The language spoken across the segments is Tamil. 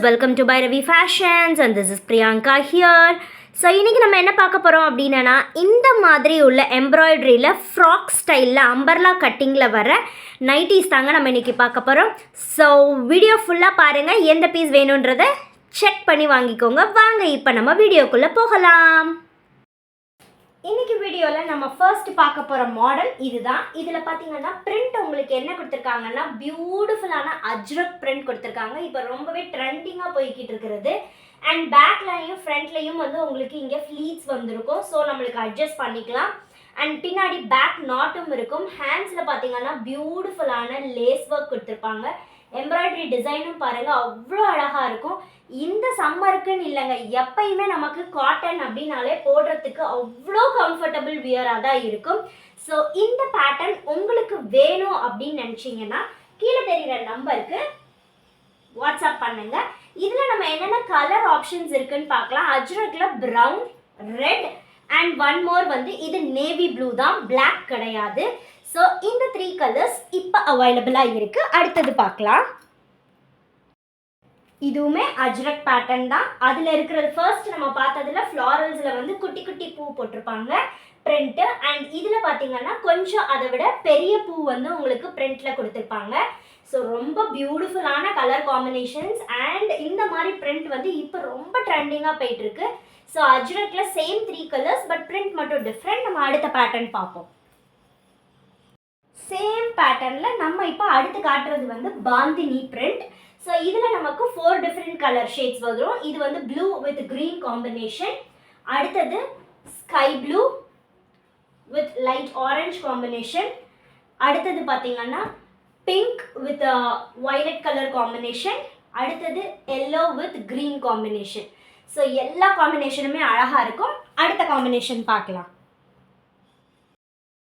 welcome to Bhairavi Fashions and this is Priyanka here. So இன்றைக்கி நம்ம என்ன பார்க்க போகிறோம் அப்படின்னா இந்த மாதிரி உள்ள எம்ப்ராய்டரியில் ஃப்ராக் ஸ்டைலில் அம்பர்லா கட்டிங்கில் வர நைட்டிஸ் தாங்க நம்ம இன்றைக்கி பார்க்க போகிறோம். ஸோ வீடியோ ஃபுல்லாக பாருங்கள், எந்த பீஸ் வேணுன்றதை செக் பண்ணி வாங்கிக்கோங்க. வாங்க இப்போ நம்ம வீடியோக்குள்ளே போகலாம். இன்றைக்கி வீடியோவில் நம்ம ஃபர்ஸ்ட் பார்க்க போகிற மாடல் இதுதான். இதில் பார்த்தீங்கன்னா பிரிண்ட் உங்களுக்கு என்ன கொடுத்துருக்காங்கன்னா பியூட்டிஃபுல்லான அஜ்ரக் பிரிண்ட் கொடுத்துருக்காங்க. இப்போ ரொம்பவே ட்ரெண்டிங்காக போய்கிட்டு இருக்கிறது. அண்ட் பேக்லையும் ஃப்ரண்ட்லையும் வந்து உங்களுக்கு இங்கே ஃப்ளீட்ஸ் வந்திருக்கும். ஸோ நம்மளுக்கு அட்ஜஸ்ட் பண்ணிக்கலாம். அண்ட் பின்னாடி பேக் நாட்டும் இருக்கும். ஹேண்ட்ஸில் பார்த்தீங்கன்னா பியூட்டிஃபுல்லான லேஸ் ஒர்க் கொடுத்துருப்பாங்க. எம்ப்ராய்டரி டிசைனும் பாருங்கள் அவ்வளோ அழகாக இருக்கும். இந்த சம்மருக்குன்னு இல்லைங்க, எப்பயுமே நமக்கு காட்டன் அப்படின்னாலே போடுறதுக்கு அவ்வளோ கம்ஃபர்டபுள் வியராக தான் இருக்கும். ஸோ இந்த பேட்டர்ன் உங்களுக்கு வேணும் அப்படின்னு நினச்சிங்கன்னா கீழே தெரிகிற நம்பருக்கு வாட்ஸ்அப் பண்ணுங்கள். இதில் நம்ம என்னென்ன கலர் ஆப்ஷன்ஸ் இருக்குன்னு பார்க்கலாம். அஜ்ரக்கில் brown, red and one more வந்து இது நேவி ப்ளூ தான், பிளாக் கிடையாது. ஸோ இந்த 3 கலர்ஸ் இப்போ அவைலபிளாக இருக்குது. அடுத்தது பார்க்கலாம். இதுவுமே அஜ்ரக் பேட்டர்ன் தான். அதில் இருக்கிறது ஃபர்ஸ்ட் நம்ம பார்த்ததில் ஃப்ளாரல்ஸில் வந்து குட்டி குட்டி பூ போட்டிருப்பாங்க பிரிண்ட்டு. அண்ட் இதில் பார்த்தீங்கன்னா கொஞ்சம் அதை விட பெரிய பூ வந்து உங்களுக்கு பிரிண்டில் கொடுத்துருப்பாங்க. ஸோ ரொம்ப பியூட்டிஃபுல்லான கலர் காம்பினேஷன்ஸ். அண்ட் இந்த மாதிரி பிரிண்ட் வந்து இப்போ ரொம்ப ட்ரெண்டிங்காக போயிட்டுருக்கு. ஸோ அஜ்ரக்கில் சேம் 3 கலர்ஸ், பட் பிரிண்ட் மட்டும் டிஃப்ரெண்ட். நம்ம அடுத்த பேட்டர்ன் பார்ப்போம். சேம் பேட்டர்னில் நம்ம இப்போ அடுத்து காட்டுறது வந்து பாந்தினி பிரிண்ட். ஸோ இதில் நமக்கு 4 டிஃப்ரெண்ட் கலர் ஷேட்ஸ் வரும். இது வந்து ப்ளூ வித் க்ரீன் காம்பினேஷன். அடுத்தது sky blue with light orange combination. அடுத்தது பார்த்தீங்கன்னா pink with violet colour combination. அடுத்தது yellow with green combination. So எல்லா காம்பினேஷனுமே அழகாக இருக்கும். அடுத்த காம்பினேஷன் பார்க்கலாம்.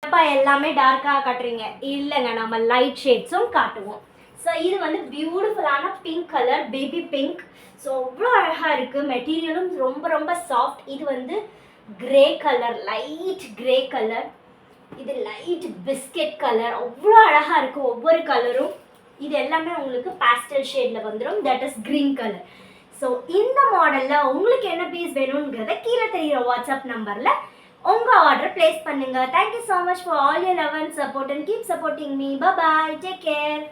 அப்பா எல்லாமே டார்க்காக காட்டுறீங்க, இல்லைங்க நம்ம லைட் ஷேட்ஸும் காட்டுவோம். ஸோ இது வந்து பியூட்டிஃபுல்லான pink colour, baby pink. So அவ்வளோ அழகாக இருக்குது. மெட்டீரியலும் ரொம்ப ரொம்ப சாஃப்ட். இது வந்து grey colour, light grey colour. இது லைட் பிஸ்கெட் கலர். அவ்வளோ அழகாக இருக்குது ஒவ்வொரு கலரும். இது எல்லாமே உங்களுக்கு பேஸ்டல் ஷேடில் வந்துடும், that is green colour. So இந்த மாடலில் உங்களுக்கு என்ன பீஸ் வேணுங்கிறத கீழே தெரிகிற வாட்ஸ்அப் நம்பரில் உங்கள் ஆர்டர் ப்ளேஸ் பண்ணுங்கள். Thank you so much for all your love and support and keep supporting me. Bye bye, take care.